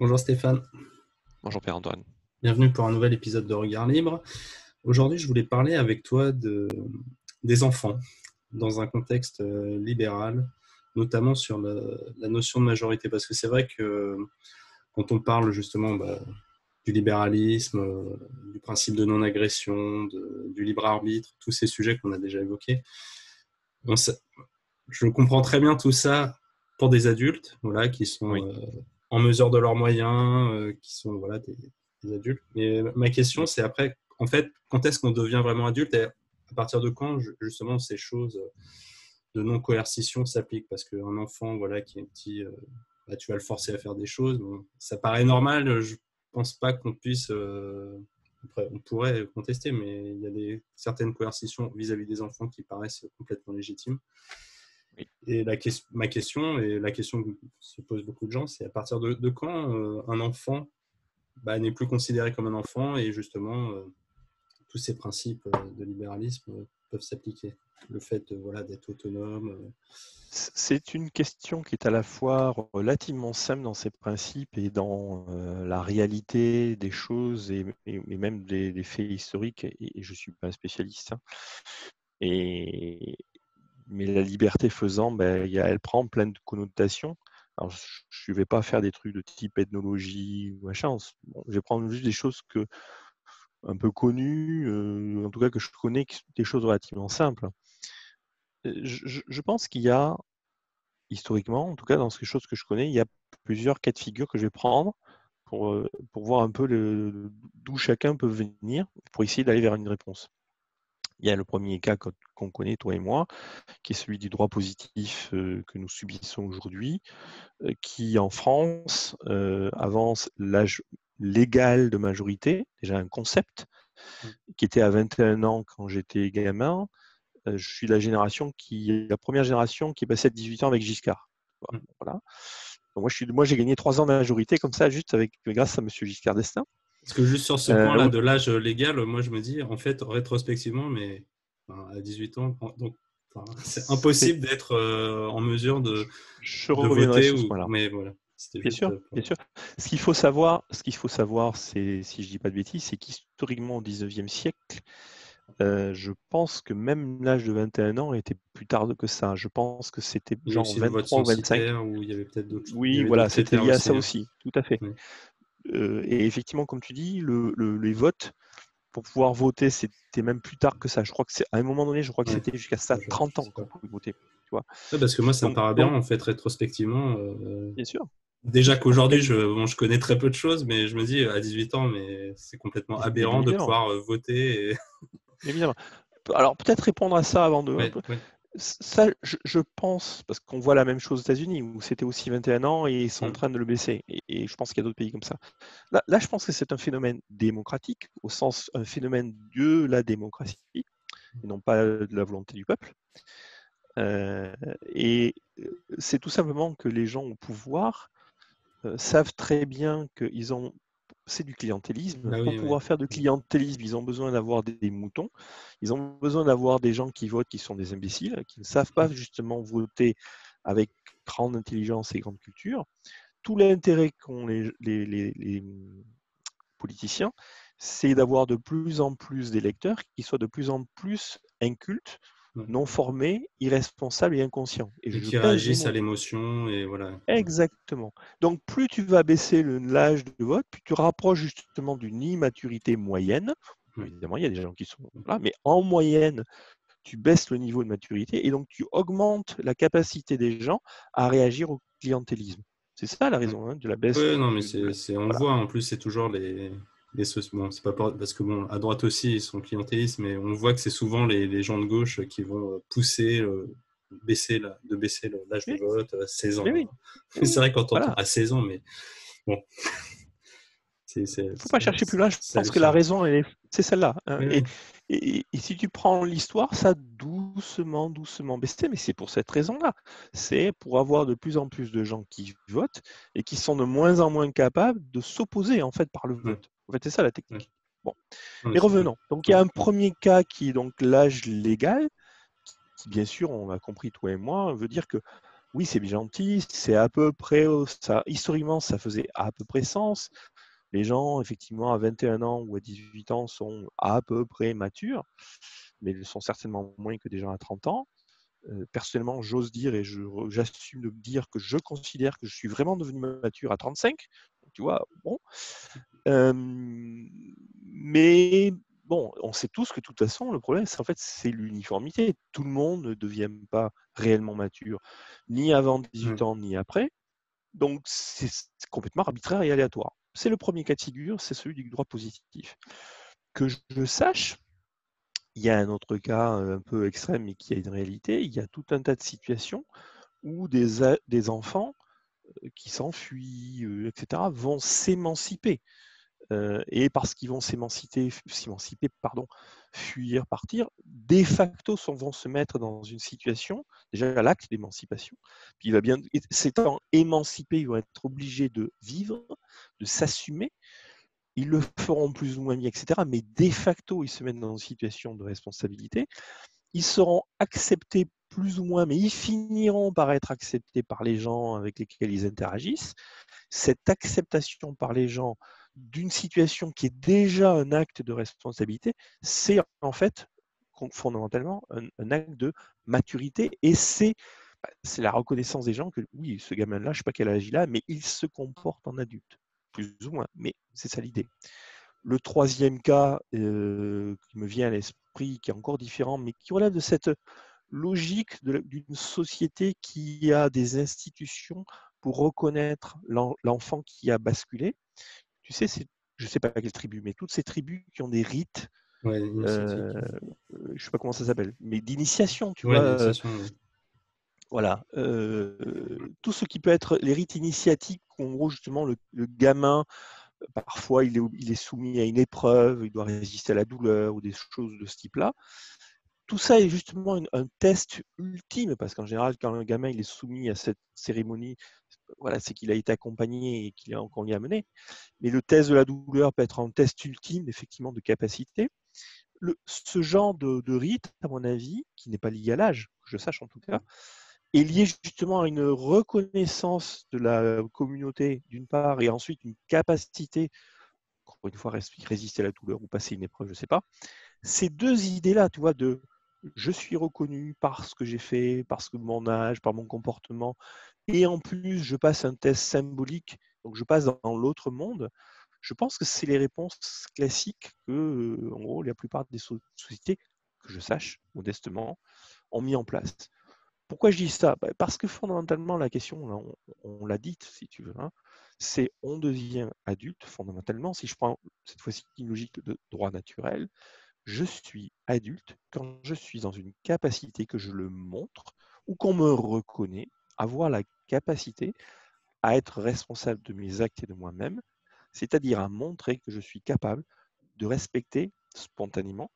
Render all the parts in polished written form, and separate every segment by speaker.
Speaker 1: Bonjour Stéphane,
Speaker 2: Bonjour Pierre-Antoine.
Speaker 1: bienvenue pour un nouvel épisode de Regard Libre. Aujourd'hui, je voulais parler avec toi des enfants dans un contexte libéral, notamment sur la notion de majorité, parce que c'est vrai que quand on parle justement du libéralisme, du principe de non-agression, du libre arbitre, tous ces sujets qu'on a déjà évoqués, on sait- je comprends très bien tout ça pour des adultes, voilà, qui sont
Speaker 2: Oui.
Speaker 1: en mesure de leurs moyens, qui sont voilà, des adultes. Mais ma question,
Speaker 2: Oui.
Speaker 1: c'est après, en fait, quand est-ce qu'on devient vraiment adulte et à partir de quand, justement, ces choses de non-coercition s'appliquent? Parce qu'un enfant voilà, qui est petit, bah, tu vas le forcer à faire des choses. Bon, ça paraît normal, je pense pas qu'on puisse. Après, on pourrait contester, mais il y a certaines coercitions vis-à-vis des enfants qui paraissent complètement légitimes.
Speaker 2: Oui.
Speaker 1: Et ma question, et la question que se posent beaucoup de gens, c'est à partir de quand un enfant n'est plus considéré comme un enfant et justement tous ces principes de libéralisme peuvent s'appliquer. Le fait voilà, d'être autonome.
Speaker 2: C'est une question qui est à la fois relativement simple dans ses principes et dans la réalité des choses et même des faits historiques, et je ne suis pas un spécialiste, hein. Mais la liberté faisant, elle prend plein de connotations. Alors, je ne vais pas faire des trucs de type ethnologie ou machin. Bon, je vais prendre juste des choses un peu connues, en tout cas que je connais, des choses relativement simples. Je pense qu'il y a, historiquement, en tout cas dans ces choses que je connais, il y a plusieurs cas de figure que je vais prendre pour voir un peu d'où chacun peut venir, pour essayer d'aller vers une réponse. Il y a le premier cas qu'on connaît, toi et moi, qui est celui du droit positif que nous subissons aujourd'hui, qui en France avance l'âge légal de majorité, déjà un concept, qui était à 21 ans quand j'étais gamin. Je suis la première génération qui est passée à 18 ans avec Giscard. Voilà. Donc moi, j'ai gagné 3 ans de majorité comme ça, juste grâce à M. Giscard d'Estaing.
Speaker 1: Parce que juste sur ce point-là
Speaker 2: Oui.
Speaker 1: de l'âge légal, moi je me dis, en fait, rétrospectivement, mais à 18 ans, donc, c'est
Speaker 2: C'est,
Speaker 1: impossible d'être en mesure
Speaker 2: je
Speaker 1: de
Speaker 2: reviendrai
Speaker 1: voter.
Speaker 2: sur ce point-là.
Speaker 1: Mais voilà, c'était
Speaker 2: Bien
Speaker 1: juste
Speaker 2: sûr, bien sûr. Ce qu'il faut savoir, c'est, si je dis pas de bêtises, c'est qu'historiquement au 19e siècle, je pense que même l'âge de 21 ans était plus tard que ça. Je pense que c'était
Speaker 1: il y a
Speaker 2: genre
Speaker 1: aussi le vote
Speaker 2: 23 ou 25.
Speaker 1: censitaire où il y avait peut-être il y
Speaker 2: Oui,
Speaker 1: avait
Speaker 2: voilà,
Speaker 1: d'autres
Speaker 2: c'était
Speaker 1: critères
Speaker 2: lié à
Speaker 1: aussi,
Speaker 2: ça
Speaker 1: hein.
Speaker 2: aussi, tout à fait.
Speaker 1: Oui.
Speaker 2: Et effectivement, comme tu dis, les votes, pour pouvoir voter, c'était même plus tard que ça. Je crois que c'est à un moment donné, je crois que
Speaker 1: Ouais.
Speaker 2: c'était jusqu'à ça
Speaker 1: Je
Speaker 2: 30 ans
Speaker 1: sais pas.
Speaker 2: qu'on pouvait voter. Tu vois.
Speaker 1: Ouais, parce que moi, ça me paraît
Speaker 2: Donc,
Speaker 1: aberrant, en fait, rétrospectivement.
Speaker 2: bien sûr, bien
Speaker 1: Déjà
Speaker 2: sûr, il y a
Speaker 1: qu'aujourd'hui, je connais très peu de choses, mais je me dis, à 18 ans, mais c'est complètement aberrant de
Speaker 2: évidemment,
Speaker 1: pouvoir voter.
Speaker 2: évidemment. Alors peut-être répondre à ça avant de.
Speaker 1: Ouais, ouais.
Speaker 2: Ça, je pense, parce qu'on voit la même chose aux États-Unis, où c'était aussi 21 ans et ils sont en
Speaker 1: Mm.
Speaker 2: train de le baisser. Et je pense qu'il y a d'autres pays comme ça. Là, je pense que c'est un phénomène démocratique, au sens un phénomène de la démocratie, et non pas de la volonté du peuple. Et c'est tout simplement que les gens au pouvoir savent très bien qu'ils ont. C'est du clientélisme.
Speaker 1: Bah
Speaker 2: Pour
Speaker 1: oui, ouais.
Speaker 2: pouvoir faire de clientélisme, ils ont besoin d'avoir des moutons. Ils ont besoin d'avoir des gens qui votent qui sont des imbéciles, qui ne savent pas justement voter avec grande intelligence et grande culture. Tout l'intérêt qu'ont les politiciens, c'est d'avoir de plus en plus d'électeurs qui soient de plus en plus incultes,
Speaker 1: Ouais.
Speaker 2: non formés, irresponsables et inconscients. Et
Speaker 1: Et
Speaker 2: je
Speaker 1: qui
Speaker 2: pèse mes
Speaker 1: réagissent à
Speaker 2: mots.
Speaker 1: l'émotion, et voilà.
Speaker 2: Exactement. Donc, plus tu vas baisser l'âge de vote, plus tu rapproches justement d'une immaturité moyenne.
Speaker 1: Ouais.
Speaker 2: Évidemment, il y a des gens qui sont là, mais en moyenne, tu baisses le niveau de maturité et donc tu augmentes la capacité des gens à réagir au clientélisme. C'est ça la
Speaker 1: Ouais.
Speaker 2: raison, hein, de la baisse
Speaker 1: Ouais, non, mais
Speaker 2: de
Speaker 1: on le
Speaker 2: voilà.
Speaker 1: voit, en plus, c'est toujours bon, c'est pas parce que, bon, à droite aussi, ils sont clientélistes, mais on voit que c'est souvent les gens de gauche qui vont pousser, de baisser l'âge de
Speaker 2: Mais,
Speaker 1: vote à 16
Speaker 2: mais
Speaker 1: ans.
Speaker 2: oui, mais
Speaker 1: C'est
Speaker 2: oui,
Speaker 1: vrai quand on entend
Speaker 2: voilà.
Speaker 1: à 16 ans, mais bon,
Speaker 2: Il ne faut pas chercher plus loin. Je
Speaker 1: c'est
Speaker 2: pense que la
Speaker 1: hallucinant.
Speaker 2: raison, c'est celle-là, hein.
Speaker 1: Oui, oui.
Speaker 2: Et si tu prends l'histoire, ça a doucement, doucement baissé, mais c'est pour cette raison-là. C'est pour avoir de plus en plus de gens qui votent et qui sont de moins en moins capables de s'opposer en fait par le
Speaker 1: Ouais,
Speaker 2: vote. En fait, c'est ça la
Speaker 1: ouais.
Speaker 2: technique. Bon,
Speaker 1: Non, mais
Speaker 2: mais
Speaker 1: ouais.
Speaker 2: revenons. Donc, il y
Speaker 1: Ouais.
Speaker 2: a un premier cas qui est donc l'âge légal, qui bien sûr, on l'a compris toi et moi, veut dire que oui, c'est bien gentil, c'est à peu près ça. Historiquement, ça faisait à peu près sens. Les gens, effectivement, à 21 ans ou à 18 ans sont à peu près matures, mais ils sont certainement moins que des gens à 30 ans. Personnellement, j'ose dire et j'assume de dire que je considère que je suis vraiment devenu mature à 35. Tu vois, bon. Mais bon, on sait tous que de toute façon, le problème, c'est en fait, c'est l'uniformité. Tout le monde ne devient pas réellement mature, ni avant 18
Speaker 1: Ouais.
Speaker 2: ans, ni après. Donc, c'est complètement arbitraire et aléatoire. C'est le premier cas de figure, c'est celui du droit positif. Que je sache, il y a un autre cas un peu extrême, mais qui a une réalité. Il y a tout un tas de situations où des enfants qui s'enfuient, etc., vont s'émanciper. Et parce qu'ils vont s'émanciper, pardon, fuir, partir, de facto vont se mettre dans une situation, déjà à l'acte d'émancipation, puis il va bien, s'étant émancipé, ils vont être obligés de vivre, de s'assumer, ils le feront plus ou moins bien, etc. Mais de facto, ils se mettent dans une situation de responsabilité, ils seront acceptés plus ou moins, mais ils finiront par être acceptés par les gens avec lesquels ils interagissent. Cette acceptation par les gens d'une situation qui est déjà un acte de responsabilité, c'est en fait fondamentalement un acte de maturité et c'est la reconnaissance des gens que oui, ce gamin-là, je ne sais pas quel âge il a, mais il se comporte en adulte, plus ou moins, mais c'est ça l'idée. Le troisième cas qui me vient à l'esprit, qui est encore différent, mais qui relève de cette logique d'une société qui a des institutions pour reconnaître l'enfant qui a basculé. Tu sais, je ne sais pas quelle tribu, mais toutes ces tribus qui ont des rites,
Speaker 1: Ouais,
Speaker 2: je
Speaker 1: initiatique.
Speaker 2: ne sais pas comment ça s'appelle, mais d'initiation, tu
Speaker 1: Ouais,
Speaker 2: vois.
Speaker 1: d'initiation. Ouais.
Speaker 2: Voilà. Tout ce qui peut être les rites initiatiques, en gros, justement, le gamin, parfois, il est soumis à une épreuve, il doit résister à la douleur ou des choses de ce type-là. Tout ça est justement un test ultime, parce qu'en général, quand un gamin il est soumis à cette cérémonie, voilà, c'est qu'il a été accompagné et qu'on l'y a mené. Mais le test de la douleur peut être un test ultime, effectivement, de capacité. Ce genre de rite, à mon avis, qui n'est pas lié à l'âge, que je sache en tout cas, est lié justement à une reconnaissance de la communauté, d'une part, et ensuite une capacité, encore une fois, résister à la douleur ou passer une épreuve, je ne sais pas. Ces deux idées-là, tu vois, de je suis reconnu par ce que j'ai fait, parce que mon âge, par mon comportement, et en plus je passe un test symbolique, donc je passe dans l'autre monde. Je pense que c'est les réponses classiques que, en gros, la plupart des sociétés, que je sache modestement, ont mis en place. Pourquoi je dis ça? Parce que fondamentalement, la question, là, on l'a dite, si tu veux, hein, c'est on devient adulte, fondamentalement, si je prends cette fois-ci une logique de droit naturel, je suis adulte quand je suis dans une capacité que je le montre ou qu'on me reconnaît, avoir la capacité à être responsable de mes actes et de moi-même, c'est-à-dire à montrer que je suis capable de respecter spontanément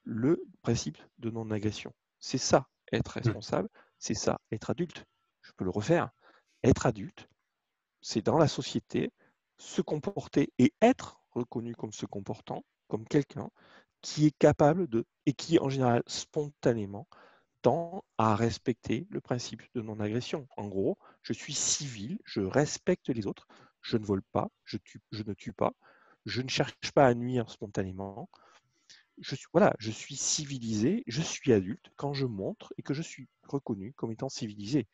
Speaker 2: le principe de non-agression. C'est ça, être responsable, c'est ça, être adulte. Je peux le refaire. Être adulte, c'est dans la société, se comporter et être reconnu comme se comportant, comme quelqu'un qui est capable de, et qui en général spontanément, tend à respecter le principe de non-agression. En gros, je suis civil, je respecte les autres, je ne vole pas, je ne tue pas, je ne cherche pas à nuire spontanément. Je suis civilisé, je suis adulte quand je montre et que je suis reconnu comme étant civilisé.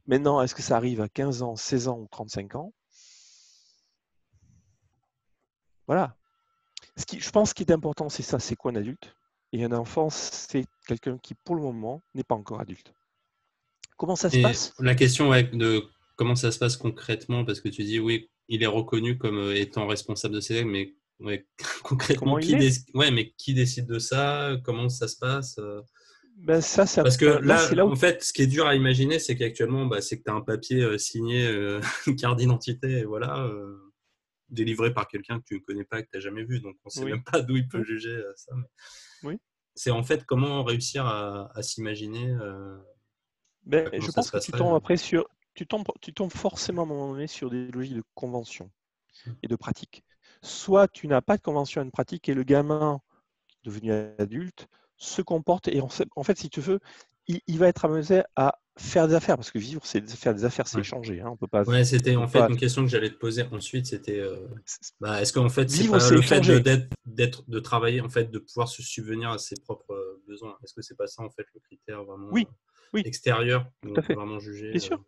Speaker 2: Maintenant, est-ce que ça arrive à 15 ans, 16 ans ou 35 ans? Voilà. Je pense qu'il est important, c'est ça, c'est quoi un adulte? Et un enfant, c'est quelqu'un qui, pour le moment, n'est pas encore adulte. Comment ça se
Speaker 1: Et
Speaker 2: passe?
Speaker 1: la question ouais, de comment ça se passe concrètement, parce que tu dis oui, il est reconnu comme étant responsable de ses actes, mais ouais, concrètement,
Speaker 2: Comment il l'est?
Speaker 1: ouais, mais qui décide de ça? Comment ça se passe?
Speaker 2: Ben ça,
Speaker 1: Parce que
Speaker 2: là, c'est
Speaker 1: là,
Speaker 2: là où
Speaker 1: en fait, ce qui est dur à imaginer, c'est qu'actuellement, bah, c'est que tu as un papier signé, une carte d'identité, et voilà, délivré par quelqu'un que tu ne connais pas, que tu n'as jamais vu, donc on ne sait
Speaker 2: oui,
Speaker 1: même pas d'où il peut
Speaker 2: oui,
Speaker 1: juger ça. Mais
Speaker 2: oui.
Speaker 1: c'est en fait comment réussir à s'imaginer
Speaker 2: Ben,
Speaker 1: comment
Speaker 2: je
Speaker 1: ça se
Speaker 2: pense que tu
Speaker 1: passerait.
Speaker 2: tombes après sur, tu tombes forcément à un moment donné sur des logiques de convention et de pratique. Soit tu n'as pas de convention et de pratique et le gamin devenu adulte se comporte et en fait, si tu veux, il va être amené à faire des affaires, parce que vivre, c'est faire des affaires, c'est
Speaker 1: Ouais.
Speaker 2: échanger. Hein.
Speaker 1: Ouais, c'était
Speaker 2: On
Speaker 1: en
Speaker 2: peut
Speaker 1: fait
Speaker 2: pas
Speaker 1: une question que j'allais te poser ensuite, c'était est-ce qu'en fait c'est
Speaker 2: vivre,
Speaker 1: pas
Speaker 2: c'est
Speaker 1: le fait
Speaker 2: échanger.
Speaker 1: de travailler, en fait, de pouvoir se subvenir à ses propres besoins. Est-ce que c'est pas ça en fait le critère vraiment
Speaker 2: Oui, oui,
Speaker 1: extérieur où
Speaker 2: tout
Speaker 1: on
Speaker 2: à
Speaker 1: peut
Speaker 2: fait.
Speaker 1: vraiment juger
Speaker 2: Bien sûr.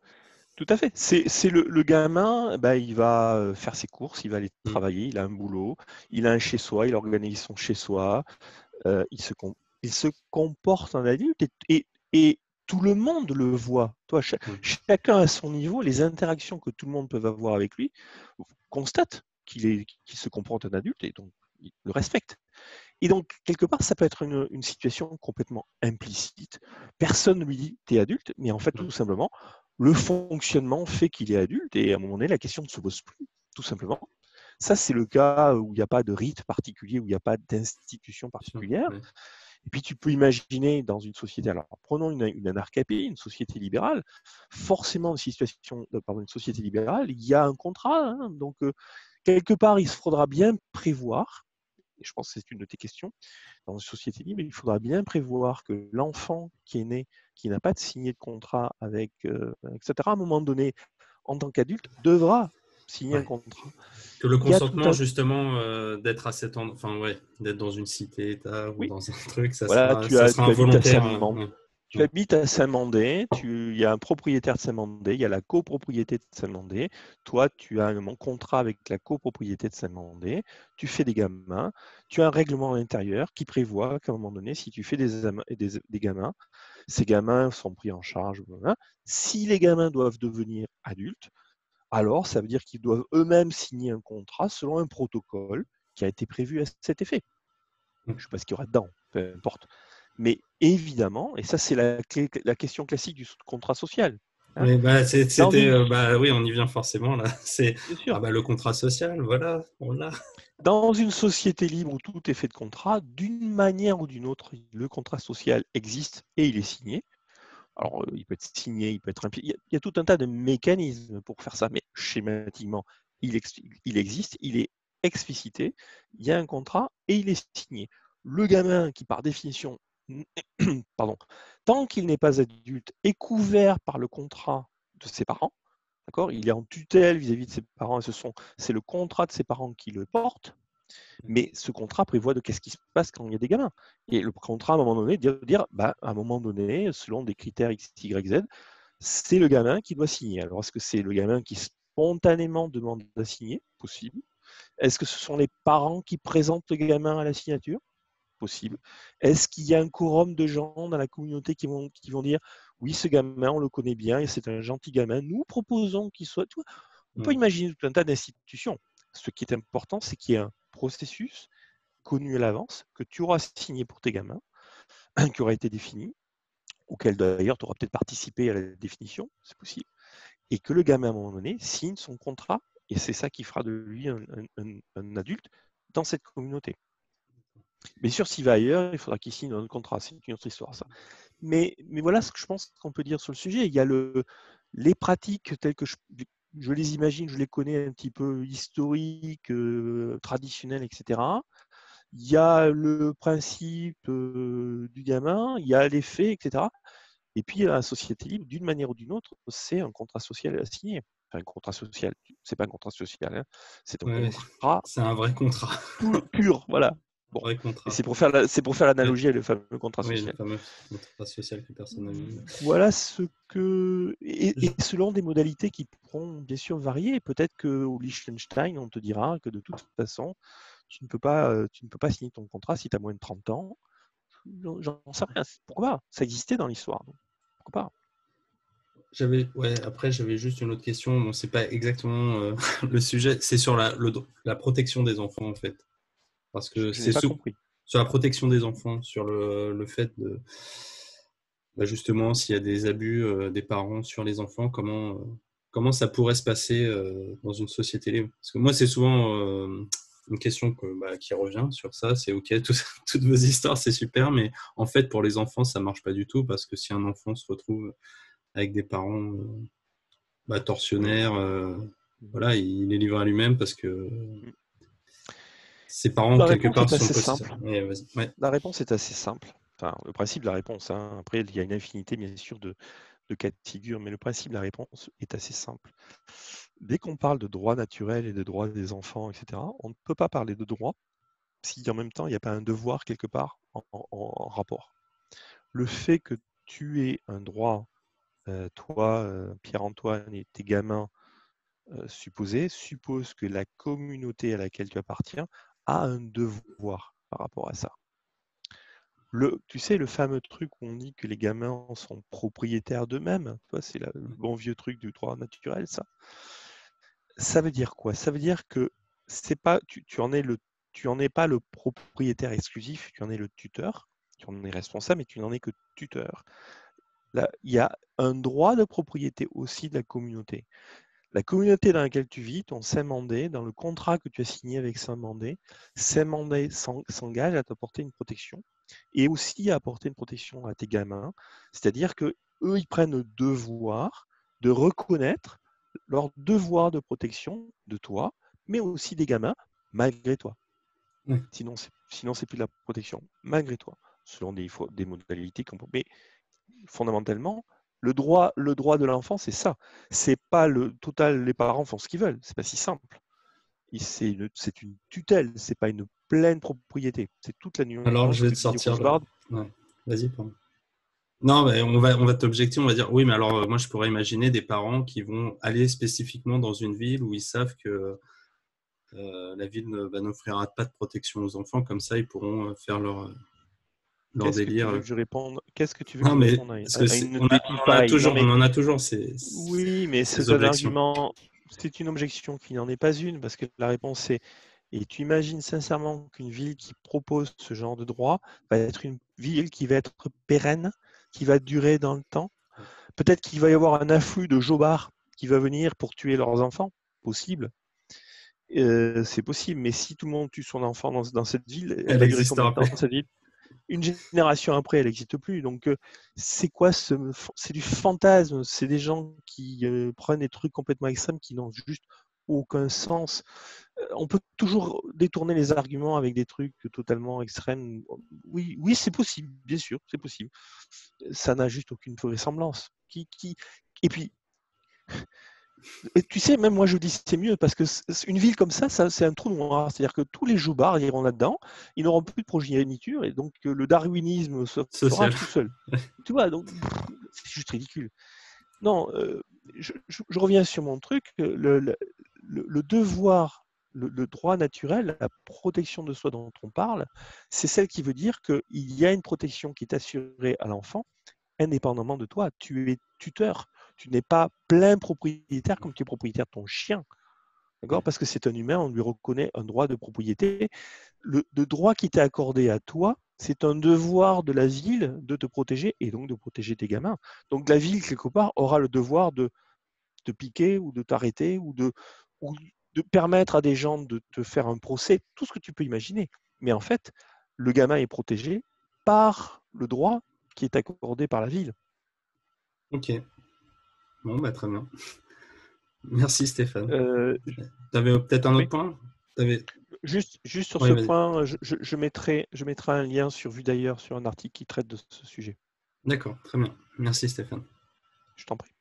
Speaker 2: Tout à fait. C'est le gamin, bah, il va faire ses courses, il va aller
Speaker 1: Hmm.
Speaker 2: travailler, il a un boulot, il a un chez-soi, il organise son chez-soi, il se comporte en adulte et tout le monde le voit. Toi,
Speaker 1: Hmm.
Speaker 2: chacun à son niveau, les interactions que tout le monde peut avoir avec lui constate qu'il se comporte en adulte et donc il le respecte. Et donc, quelque part, ça peut être une situation complètement implicite. Personne ne lui dit t'es adulte, mais en fait,
Speaker 1: Hmm.
Speaker 2: tout simplement, le fonctionnement fait qu'il est adulte et à un moment donné, la question ne se pose plus, tout simplement. Ça, c'est le cas où il n'y a pas de rite particulier, où il n'y a pas d'institution
Speaker 1: Bien sûr.
Speaker 2: particulière.
Speaker 1: Ouais.
Speaker 2: Et puis, tu peux imaginer dans une société, alors prenons une anarchapie, une société libérale, forcément, une société libérale, il y a un contrat. Hein, donc, quelque part, il se faudra bien prévoir, et je pense que c'est une de tes questions, dans une société libre, il faudra bien prévoir que l'enfant qui est né, qui n'a pas de signé de contrat avec, etc., à un moment donné, en tant qu'adulte, devra signer un
Speaker 1: Ouais.
Speaker 2: contrat.
Speaker 1: Que le
Speaker 2: Il y a tout
Speaker 1: consentement
Speaker 2: un...
Speaker 1: justement d'être à cet endroit, enfin ouais, d'être dans une cité-État ou
Speaker 2: Oui,
Speaker 1: dans un truc,
Speaker 2: voilà,
Speaker 1: ça sera
Speaker 2: tu habites à
Speaker 1: involontaire.
Speaker 2: Saint-Mandé.
Speaker 1: Ouais.
Speaker 2: Tu
Speaker 1: Ouais.
Speaker 2: habites à Saint-Mandé, il y a un propriétaire de Saint-Mandé, il y a la copropriété de Saint-Mandé. Toi, tu as un contrat avec la copropriété de Saint-Mandé, tu fais des gamins, tu as un règlement à l'intérieur qui prévoit qu'à un moment donné, si tu fais des gamins, ces gamins sont pris en charge. Voilà. Si les gamins doivent devenir adultes, alors ça veut dire qu'ils doivent eux-mêmes signer un contrat selon un protocole qui a été prévu à cet effet. Je ne sais pas ce qu'il y aura dedans, peu importe. Mais évidemment, et ça c'est la question classique du contrat social. Hein,
Speaker 1: Oui,
Speaker 2: dans
Speaker 1: c'était,
Speaker 2: une,
Speaker 1: oui, on y vient forcément là. C'est
Speaker 2: bien sûr,
Speaker 1: le contrat social, voilà, on l'a.
Speaker 2: dans une société libre où tout est fait de contrats, d'une manière ou d'une autre, le contrat social existe et il est signé. Alors, il peut être signé, il peut être impliqué. Il y a tout un tas de mécanismes pour faire ça, mais schématiquement, il existe, il est explicité, il y a un contrat et il est signé. Le gamin qui, par définition, pardon, tant qu'il n'est pas adulte, est couvert par le contrat de ses parents, d'accord? Il est en tutelle vis-à-vis de ses parents, et c'est le contrat de ses parents qui le porte, mais ce contrat prévoit de qu'est-ce qui se passe quand il y a des gamins. Et le contrat, à un moment donné, à un moment donné, selon des critères X, Y, Z, c'est le gamin qui doit signer. Alors, est-ce que c'est le gamin qui spontanément demande à signer? Possible. Est-ce que ce sont les parents qui présentent le gamin à la signature? Possible. Est-ce qu'il y a un quorum de gens dans la communauté qui vont dire oui, ce gamin, on le connaît bien et c'est un gentil gamin, nous proposons qu'il soit. On peut
Speaker 1: Mm.
Speaker 2: imaginer tout un tas d'institutions. Ce qui est important, c'est qu'il y ait un processus connu à l'avance, que tu auras signé pour tes gamins, qui aura été défini, auquel d'ailleurs tu auras peut-être participé à la définition, c'est possible, et que le gamin, à un moment donné, signe son contrat, et c'est ça qui fera de lui un adulte dans cette communauté. Bien sûr, s'il va ailleurs, il faudra qu'il signe un contrat, c'est une autre histoire, ça. Mais voilà ce que je pense qu'on peut dire sur le sujet. Il y a les pratiques telles que je les imagine, je les connais un petit peu historiques, traditionnelles, etc. Il y a le principe du gamin, il y a les faits, etc. Et puis la société libre, d'une manière ou d'une autre, c'est un contrat social à signer. Enfin, un contrat social, c'est pas un contrat social, hein, c'est un
Speaker 1: Ouais,
Speaker 2: contrat
Speaker 1: c'est un vrai contrat,
Speaker 2: pur, voilà.
Speaker 1: un
Speaker 2: Bon,
Speaker 1: vrai
Speaker 2: et
Speaker 1: contrat.
Speaker 2: c'est pour faire
Speaker 1: Ouais.
Speaker 2: l'analogie avec le fameux contrat
Speaker 1: Oui, le
Speaker 2: social.
Speaker 1: fameux contrat social que personne n'a vu.
Speaker 2: Voilà ce que et
Speaker 1: Je-
Speaker 2: selon des modalités qui pourront bien sûr varier. Peut-être qu'au Liechtenstein, on te dira que de toute façon, tu ne peux pas signer ton contrat si tu as moins de 30 ans. J'en sais rien. Pourquoi pas? Ça existait dans l'histoire. Donc pourquoi pas?
Speaker 1: Après, j'avais juste une autre question. Bon, c'est pas exactement le sujet, c'est sur la protection des enfants en fait. Parce que
Speaker 2: Je n'ai pas compris.
Speaker 1: sur la protection des enfants, sur le fait de, justement, s'il y a des abus des parents sur les enfants, comment ça pourrait se passer dans une société libre? Parce que moi, c'est souvent une question qui revient sur ça. C'est OK, toutes vos histoires, c'est super, mais en fait, pour les enfants, ça marche pas du tout parce que si un enfant se retrouve avec des parents
Speaker 2: Oui.
Speaker 1: tortionnaires,
Speaker 2: Mhm.
Speaker 1: voilà, il est livré à lui-même parce que
Speaker 2: Mhm.
Speaker 1: ses parents,
Speaker 2: La
Speaker 1: quelque
Speaker 2: réponse
Speaker 1: part,
Speaker 2: est
Speaker 1: sont
Speaker 2: assez
Speaker 1: possesseurs.
Speaker 2: simple.
Speaker 1: Ouais, vas-y. Ouais.
Speaker 2: La réponse est assez simple. Enfin, le principe de la réponse, hein. Après, il y a une infinité, bien sûr, de cas de figure, mais le principe de la réponse est assez simple. Dès qu'on parle de droits naturels et de droits des enfants, etc., on ne peut pas parler de droit si en même temps il n'y a pas un devoir quelque part en rapport. Le fait que tu aies un droit, toi, Pierre-Antoine, et tes gamins suppose que la communauté à laquelle tu appartiens a un devoir par rapport à ça. Tu sais, le fameux truc où on dit que les gamins sont propriétaires d'eux-mêmes, c'est le bon vieux truc du droit naturel, ça. Ça veut dire quoi? Ça veut dire que c'est pas, tu en es pas le propriétaire exclusif, tu en es le tuteur, tu en es responsable, mais tu n'en es que tuteur. Là, il y a un droit de propriété aussi de la communauté. La communauté dans laquelle tu vis, ton Saint-Mandé, dans le contrat que tu as signé avec Saint-Mandé s'engage à t'apporter une protection et aussi à apporter une protection à tes gamins. C'est-à-dire qu'eux, ils prennent le devoir de reconnaître leur devoir de protection de toi, mais aussi des gamins, malgré toi.
Speaker 1: Oui.
Speaker 2: Sinon, c'est plus de la protection, malgré toi, selon des modalités qu'on peut. Mais fondamentalement, le droit de l'enfant, c'est ça. C'est pas le total, les parents font ce qu'ils veulent. C'est pas si simple. C'est une tutelle, c'est pas une pleine propriété. C'est toute la
Speaker 1: Alors,
Speaker 2: nuance
Speaker 1: je vais
Speaker 2: que
Speaker 1: te
Speaker 2: dit
Speaker 1: sortir là.
Speaker 2: Rochbard.
Speaker 1: Ouais. Vas-y, pardon. Non, mais on va t'objecter, on va dire, oui, mais alors moi je pourrais imaginer des parents qui vont aller spécifiquement dans une ville où ils savent que la ville n'offrira pas de protection aux enfants, comme ça ils pourront faire leur
Speaker 2: Qu'est-ce que tu veux
Speaker 1: délire.
Speaker 2: que je réponde Qu'est-ce que tu veux que
Speaker 1: Non,
Speaker 2: je
Speaker 1: mais
Speaker 2: réponde
Speaker 1: parce que
Speaker 2: à une bêtise pareille? Non, mais
Speaker 1: on en a toujours
Speaker 2: oui, mais
Speaker 1: ces
Speaker 2: c'est un
Speaker 1: objections.
Speaker 2: argument, c'est une objection qui n'en est pas une, parce que la réponse est, et tu imagines sincèrement qu'une ville qui propose ce genre de droit va être une ville qui va être pérenne, qui va durer dans le temps. Peut-être qu'il va y avoir un afflux de jobards qui va venir pour tuer leurs enfants, possible. C'est possible, mais si tout le monde tue son enfant dans cette ville, elle
Speaker 1: Elle
Speaker 2: va durer combien de
Speaker 1: existera
Speaker 2: temps
Speaker 1: plus.
Speaker 2: cette ville? Une génération après, elle n'existe plus. Donc, c'est quoi c'est du fantasme. C'est des gens qui prennent des trucs complètement extrêmes qui n'ont juste aucun sens. On peut toujours détourner les arguments avec des trucs totalement extrêmes. Oui, oui, c'est possible, bien sûr, c'est possible. Ça n'a juste aucune vraisemblance. Et puis, tu sais, même moi je dis c'est mieux parce que une ville comme ça c'est un trou noir. C'est-à-dire que tous les joubards iront là-dedans, ils n'auront plus de progéniture et donc le darwinisme se fera
Speaker 1: Social.
Speaker 2: tout seul. Tu vois, donc c'est juste ridicule. Non, je reviens sur mon truc. Le devoir, le droit naturel, la protection de soi dont on parle, c'est celle qui veut dire qu'il y a une protection qui est assurée à l'enfant indépendamment de toi. Tu es tuteur. Tu n'es pas plein propriétaire comme tu es propriétaire de ton chien. D'accord? Parce que c'est un humain, on lui reconnaît un droit de propriété. Le droit qui t'est accordé à toi, c'est un devoir de la ville de te protéger et donc de protéger tes gamins. Donc la ville, quelque part, aura le devoir de te piquer ou de t'arrêter ou de permettre à des gens de te faire un procès, tout ce que tu peux imaginer. Mais en fait, le gamin est protégé par le droit qui est accordé par la ville.
Speaker 1: Ok. Bon, bah, très bien. Merci Stéphane.
Speaker 2: Euh,
Speaker 1: Tu avais peut-être un autre point?
Speaker 2: juste sur
Speaker 1: Oui,
Speaker 2: ce
Speaker 1: vas-y.
Speaker 2: point, je mettrai un lien sur Vue d'ailleurs sur un article qui traite de ce sujet.
Speaker 1: D'accord, très bien. Merci Stéphane.
Speaker 2: Je t'en prie.